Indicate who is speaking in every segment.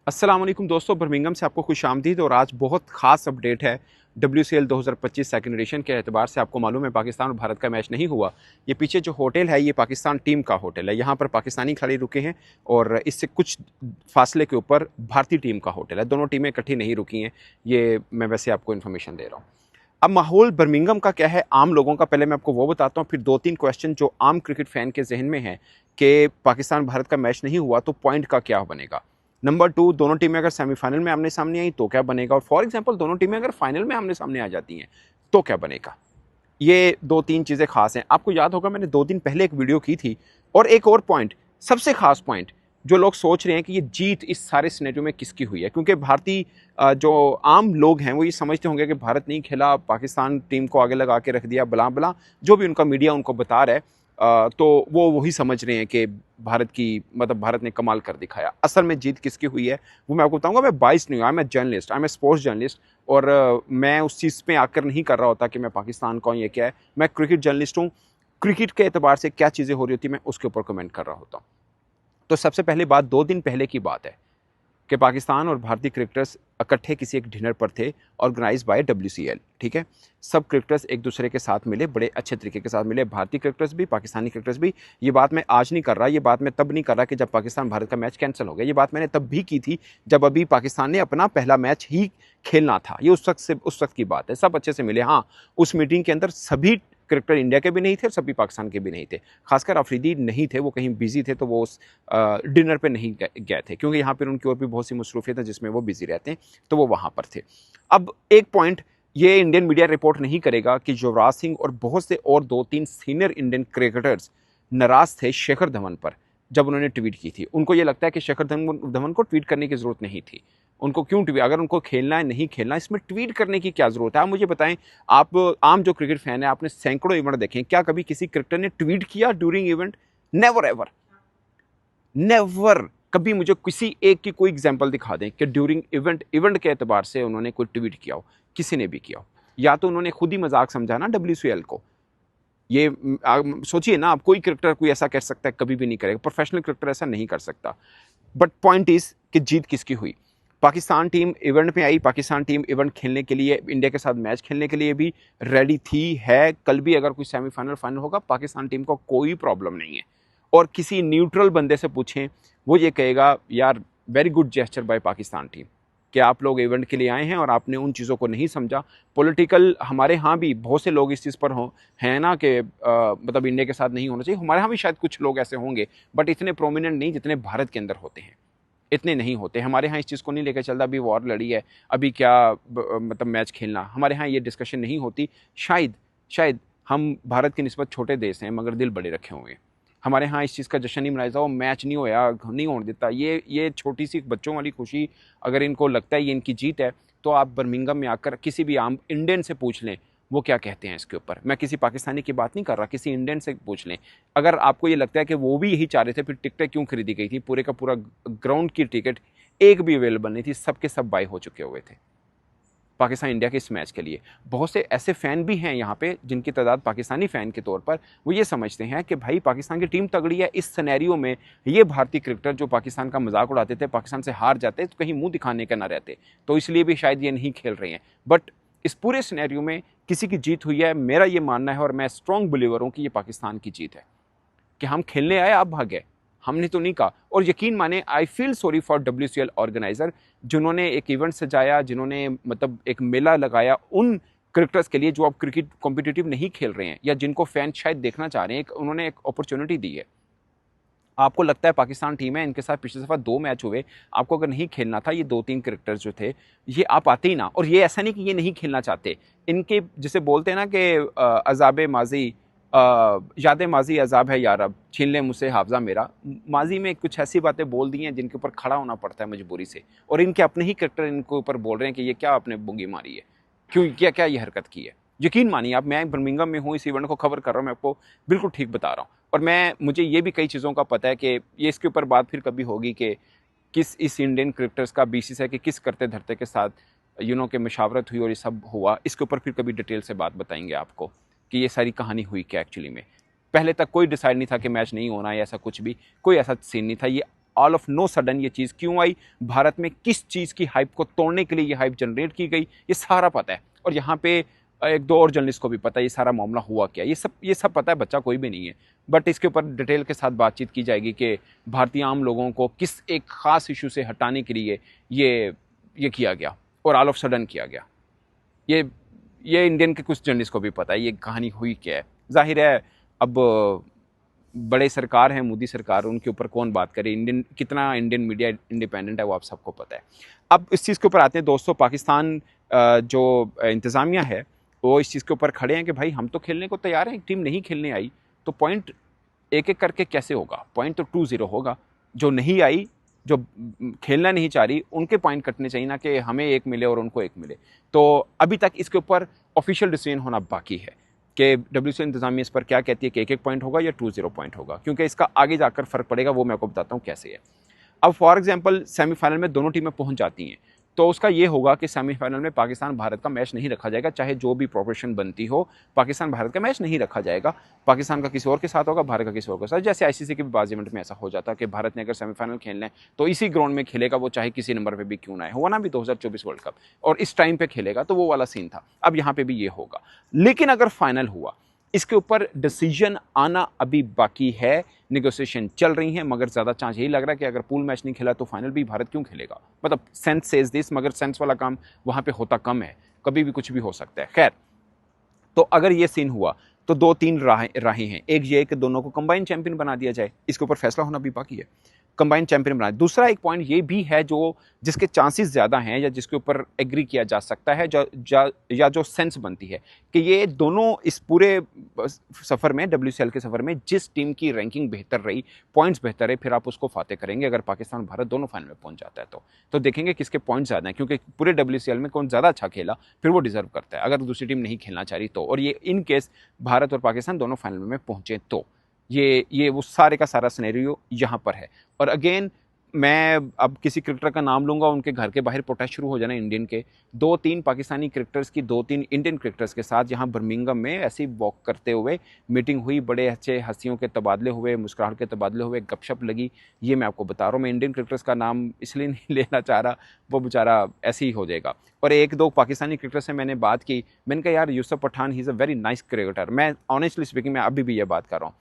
Speaker 1: अस्सलाम वालेकुम दोस्तों, बर्मिंघम से आपको खुशामदीद। और आज बहुत ख़ास अपडेट है। WCL 2025 सेकंड एडिशन के एतबार से आपको मालूम है पाकिस्तान और भारत का मैच नहीं हुआ। ये पीछे जो होटल है ये पाकिस्तान टीम का होटल है। यहाँ पर पाकिस्तानी खिलाड़ी रुके हैं और इससे कुछ फासले के ऊपर भारतीय टीम का होटल है। दोनों टीमें इकट्ठी नहीं रुकी हैं। ये मैं वैसे आपको इन्फॉर्मेशन दे रहा हूँ। अब माहौल बर्मिंघम का क्या है आम लोगों का, पहले मैं आपको वो बताता हूँ, फिर 2-3 क्वेश्चन जो आम क्रिकेट फैन के जहन में है कि पाकिस्तान भारत का मैच नहीं हुआ तो पॉइंट का क्या बनेगा। नंबर 2, दोनों टीमें अगर सेमीफाइनल में आमने सामने आई तो क्या बनेगा। और फॉर एग्जांपल दोनों टीमें अगर फाइनल में आमने सामने आ जाती हैं तो क्या बनेगा। ये 2-3 चीज़ें खास हैं। आपको याद होगा मैंने 2 दिन पहले एक वीडियो की थी। और एक और पॉइंट, सबसे खास पॉइंट, जो लोग सोच रहे हैं कि ये जीत इस सारे सिनेरियो में किसकी हुई है, क्योंकि भारतीय जो आम लोग हैं वो ये समझते होंगे कि भारत नहीं खेला, पाकिस्तान टीम को आगे लगा के रख दिया, बला बला जो भी उनका मीडिया उनको बता रहा है। तो वो वही समझ रहे हैं कि भारत की मतलब भारत ने कमाल कर दिखाया। असल में जीत किसकी हुई है वो मैं आपको बताऊंगा। मैं बाइस नहीं हूँ, I am a journalist, I am a sports journalist. और मैं उस चीज़ पे आकर नहीं कर रहा होता कि मैं पाकिस्तान का हूँ, ये क्या है। मैं क्रिकेट जर्नलिस्ट हूँ। क्रिकेट के एतबार से क्या चीज़ें हो रही होती मैं उसके ऊपर कमेंट कर रहा होता हूँ। तो सबसे पहले बात 2 दिन पहले की बात है कि पाकिस्तान और भारतीय क्रिकेटर्स इकट्ठे किसी एक डिनर पर थे, ऑर्गेनाइज बाय WCL। ठीक है, सब क्रिकेटर्स एक दूसरे के साथ मिले, बड़े अच्छे तरीके के साथ मिले, भारतीय क्रिकेटर्स भी, पाकिस्तानी क्रिकेटर्स भी। ये बात मैं आज नहीं कर रहा, ये बात मैं तब नहीं कर रहा कि जब पाकिस्तान भारत का मैच कैंसिल हो गया। ये बात मैंने तब भी की थी जब अभी पाकिस्तान ने अपना पहला मैच ही खेलना था। ये उस वक्त की बात है। सब अच्छे से मिले। हाँ, उस मीटिंग के अंदर सभी क्रिकेटर इंडिया के भी नहीं थे, सभी पाकिस्तान के भी नहीं थे। खासकर अफरीदी नहीं थे, वो कहीं बिजी थे, तो वो उस डिनर पे नहीं गए थे, क्योंकि यहाँ पर उनकी और भी बहुत सी मसरूफियत है जिसमें वो बिजी रहते हैं, तो वो वहाँ पर थे। अब एक पॉइंट ये इंडियन मीडिया रिपोर्ट नहीं करेगा कि युवराज सिंह और बहुत से और 2-3 सीनियर इंडियन क्रिकेटर्स नाराज थे शेखर धवन पर जब उन्होंने ट्वीट की थी। उनको ये लगता है कि शेखर धवन को ट्वीट करने की जरूरत नहीं थी। उनको क्यों ट्वीट, अगर उनको खेलना है नहीं खेलना, इसमें ट्वीट करने की क्या जरूरत है। आप मुझे बताएं, आप आम जो क्रिकेट फैन है, आपने सैकड़ों इवेंट देखे, क्या कभी किसी क्रिकेटर ने ट्वीट किया during event? Never ever, never. कभी मुझे किसी एक की कोई एग्जांपल दिखा दें कि ड्यूरिंग इवेंट के एतबार से उन्होंने कोई ट्वीट किया हो, किसी ने भी किया हो। या तो उन्होंने खुद ही मजाक समझा ना WCL को। ये सोचिए ना, आप कोई क्रिकेटर कोई ऐसा कर सकता है? कभी भी नहीं करेगा। प्रोफेशनल क्रिकेटर ऐसा नहीं कर सकता। बट पॉइंट इज कि जीत किसकी हुई। पाकिस्तान टीम इवेंट में आई, पाकिस्तान टीम इवेंट खेलने के लिए, इंडिया के साथ मैच खेलने के लिए भी रेडी थी, है। कल भी अगर कोई सेमीफाइनल फाइनल होगा, पाकिस्तान टीम को कोई प्रॉब्लम नहीं है। और किसी न्यूट्रल बंदे से पूछें, वो ये कहेगा यार very good gesture by Pakistan team कि आप लोग इवेंट के लिए आए हैं और आपने उन चीज़ों को नहीं समझा। पॉलिटिकल हमारे यहाँ भी बहुत से लोग इस चीज़ पर हों, है ना, कि मतलब इंडिया के साथ नहीं होना चाहिए। हमारे यहाँ भी शायद कुछ लोग ऐसे होंगे, बट इतने प्रोमिनेंट नहीं जितने भारत के अंदर होते हैं। इतने नहीं होते। हमारे यहाँ इस चीज़ को नहीं लेकर चलता अभी वॉर लड़ी है, अभी क्या मतलब मैच खेलना। हमारे यहाँ ये डिस्कशन नहीं होती। शायद हम भारत की निस्बत छोटे देश हैं मगर दिल बड़े रखे हुए हैं। हमारे यहाँ इस चीज़ का जश्न नहीं मनाया जाता, वो मैच नहीं होया, नहीं होने देता। ये छोटी सी बच्चों वाली खुशी, अगर इनको लगता है ये इनकी जीत है, तो आप बर्मिंघम में आकर किसी भी आम इंडियन से पूछ लें वो क्या कहते हैं इसके ऊपर। मैं किसी पाकिस्तानी की बात नहीं कर रहा, किसी इंडियन से पूछ लें। अगर आपको ये लगता है कि वो भी यही चाह रहे थे, फिर टिकटें क्यों खरीदी गई थी? पूरे का पूरा ग्राउंड की टिकट एक भी अवेलेबल नहीं थी, सबके सब बाय हो चुके हुए थे पाकिस्तान इंडिया के इस मैच के लिए। बहुत से ऐसे फ़ैन भी हैं यहाँ पे जिनकी तादाद पाकिस्तानी फ़ैन के तौर पर वो ये समझते हैं कि भाई पाकिस्तान की टीम तगड़ी है। इस सिनेरियो में ये भारतीय क्रिकेटर जो पाकिस्तान का मजाक उड़ाते थे, पाकिस्तान से हार जाते तो कहीं मुंह दिखाने का ना रहते, तो इसलिए भी शायद ये नहीं खेल रहे हैं। बट इस पूरे सिनेरियो में किसी की जीत हुई है, मेरा ये मानना है और मैं स्ट्रॉन्ग बिलीवर हूँ कि ये पाकिस्तान की जीत है। कि हम खेलने आए, आप भाग गए, हमने तो नहीं कहा। और यकीन माने, I feel sorry for WCL organiser, जिन्होंने एक इवेंट सजाया, जिन्होंने मतलब एक मेला लगाया उन क्रिकेटर्स के लिए जो अब क्रिकेट कॉम्पिटिटिव नहीं खेल रहे हैं या जिनको फैन शायद देखना चाह रहे हैं। उन्होंने एक अपॉर्चुनिटी दी है। आपको लगता है पाकिस्तान टीम है, इनके साथ पिछली दफ़ा 2 मैच हुए, आपको अगर नहीं खेलना था, ये 2-3 क्रिकेटर्स जो थे ये आप आते ही ना। और ये ऐसा नहीं कि ये नहीं खेलना चाहते, इनके जिसे बोलते हैं ना कि अजाब माजी, याद माजी अजाब है यार, अब छीन ले मुझसे हाफजा मेरा। माजी में कुछ ऐसी बातें बोल दी हैं जिनके ऊपर खड़ा होना पड़ता है मजबूरी से। और इनके अपने ही क्रिकेटर इनके ऊपर बोल रहे हैं कि ये क्या आपने बुंगी मारी है, क्यों, क्या क्या ये हरकत की है। यकीन मानिए आप, मैं बर्मिंघम में हूँ, इस इवेंट को कवर कर रहा हूँ, मैं आपको बिल्कुल ठीक बता रहा हूँ। और मुझे ये भी कई चीज़ों का पता है कि ये इसके ऊपर बात फिर कभी होगी कि किस इस इंडियन क्रिकेटर्स का BCCI है कि किस करते धरते के साथ के मशावरत हुई और ये सब हुआ। इसके ऊपर फिर कभी डिटेल से बात बताएंगे आपको कि ये सारी कहानी हुई क्या एक्चुअली में। पहले तक कोई डिसाइड नहीं था कि मैच नहीं होना है, ऐसा कुछ भी कोई ऐसा सीन नहीं था। ये ऑल ऑफ नो सडन ये चीज़ क्यों आई, भारत में किस चीज़ की हाइप को तोड़ने के लिए ये हाइप जनरेट की गई, ये सारा पता है। और यहाँ पे एक दो और जर्नलिस्ट को भी पता है ये सारा मामला हुआ क्या, ये सब पता है, बच्चा कोई भी नहीं है। बट इसके ऊपर डिटेल के साथ बातचीत की जाएगी कि भारतीय आम लोगों को किस एक ख़ास इशू से हटाने के लिए ये किया गया और ऑल ऑफ सडन किया गया। ये इंडियन के कुछ जर्नलिस्ट को भी पता है ये कहानी हुई क्या है। जाहिर है अब बड़े सरकार हैं, मोदी सरकार, उनके ऊपर कौन बात करे, कितना इंडियन मीडिया इंडिपेंडेंट है वो आप सबको पता है। अब इस चीज़ के ऊपर आते हैं दोस्तों, पाकिस्तान जो इंतज़ामिया है वो इस चीज़ के ऊपर खड़े हैं कि भाई हम तो खेलने को तैयार हैं, एक टीम नहीं खेलने आई तो पॉइंट एक एक करके कैसे होगा, पॉइंट तो 2-0 होगा। जो नहीं आई, जो खेलना नहीं चाह रही, उनके पॉइंट कटने चाहिए ना कि हमें एक मिले और उनको एक मिले। तो अभी तक इसके ऊपर ऑफिशियल डिसीजन होना बाकी है कि WCL इंतजामिया इस पर क्या कहती है कि एक एक पॉइंट होगा या 2-0 पॉइंट होगा, क्योंकि इसका आगे जाकर फ़र्क पड़ेगा, वो मैं आपको बताता हूँ कैसे है। अब फॉर एग्जांपल सेमीफाइनल में दोनों टीमें पहुंच जाती हैं तो उसका ये होगा कि सेमीफाइनल में पाकिस्तान भारत का मैच नहीं रखा जाएगा, चाहे जो भी प्रोपोर्शन बनती हो, पाकिस्तान भारत का मैच नहीं रखा जाएगा। पाकिस्तान का किसी और के साथ होगा, भारत का किसी और के साथ। जैसे ICC के भी बाज़ इवेंट में ऐसा हो जाता है कि भारत ने अगर सेमीफाइनल खेलना है तो इसी ग्राउंड में खेलेगा, वो चाहे किसी नंबर पर भी क्यों ना है। हुआ ना भी 2024 वर्ल्ड कप, और इस टाइम पर खेलेगा, तो वो वाला सीन था। अब यहाँ पर भी ये होगा, लेकिन अगर फाइनल हुआ, इसके ऊपर डिसीजन आना अभी बाकी है, नेगोशिएशन चल रही हैं, मगर ज़्यादा चांस यही लग रहा है कि अगर पूल मैच नहीं खेला तो फाइनल भी भारत क्यों खेलेगा। मतलब सेंस सेज दिस, मगर सेंस वाला काम वहाँ पे होता कम है, कभी भी कुछ भी हो सकता है। खैर, तो अगर ये सीन हुआ तो 2-3 राहें हैं। एक ये कि दोनों को कंबाइंड चैंपियन बना दिया जाए, इसके ऊपर फैसला होना भी बाकी है, कंबाइंड चैंपियन बना। दूसरा एक पॉइंट ये भी है जो जिसके चांसेस ज़्यादा हैं या जिसके ऊपर एग्री किया जा सकता है, या जो सेंस बनती है कि ये दोनों इस पूरे सफ़र में, WCL के सफ़र में, जिस टीम की रैंकिंग बेहतर रही, पॉइंट्स बेहतर है, फिर आप उसको फाते करेंगे। अगर पाकिस्तान भारत दोनों फाइनल में पहुंच जाता है तो देखेंगे किसके पॉइंट्स ज़्यादा हैं, क्योंकि पूरे WCL में कौन ज़्यादा अच्छा खेला फिर वो डिजर्व करता है, अगर दूसरी टीम नहीं खेलना चाह रही तो। और ये इन केस भारत और पाकिस्तान दोनों फाइनल में पहुंचे तो ये वो सारे का सारा सिनेरियो यहाँ पर है। और अगेन मैं अब किसी क्रिकेटर का नाम लूंगा, उनके घर के बाहर प्रोटेस्ट शुरू हो जाना इंडियन के। 2-3 पाकिस्तानी क्रिकेटर्स की 2-3 इंडियन क्रिकेटर्स के साथ यहाँ बर्मिंघम में ऐसी वॉक करते हुए मीटिंग हुई, बड़े अच्छे हंसियों के तबादले हुए, मुस्कुराहट के तबादले हुए, गपशप लगी। ये मैं आपको बता रहा हूँ, मैं इंडियन क्रिकेटर्स का नाम इसलिए नहीं लेना चाह रहा, वो बेचारा ऐसे ही हो जाएगा। और 1-2 पाकिस्तानी क्रिकेटर से मैंने बात की, मैंने कहा यार Yusuf Pathan he is a very nice cricketer. मैं ऑनेस्टली स्पीकिंग मैं अभी भी ये बात कर रहा हूँ।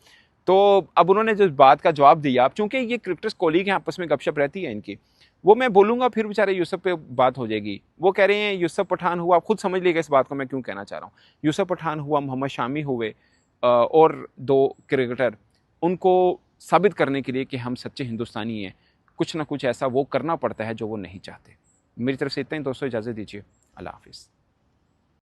Speaker 1: तो अब उन्होंने जो बात का जवाब दिया, अब चूंकि ये क्रिकेटर्स कोलीग हैं, आपस में गपशप रहती है इनकी, वो मैं बोलूंगा फिर बेचारे यूसुफ पे बात हो जाएगी। वो कह रहे हैं यूसुफ पठान हुआ, आप खुद समझ लीजिएगा इस बात को मैं क्यों कहना चाह रहा हूँ। यूसुफ पठान हुआ, मोहम्मद शामी हुए, और 2 क्रिकेटर, उनको साबित करने के लिए कि हम सच्चे हिंदुस्तानी हैं, कुछ ना कुछ ऐसा वो करना पड़ता है जो वो नहीं चाहते। मेरी तरफ से इतना ही दोस्तों, इजाज़त दीजिए, अल्लाह हाफिज़।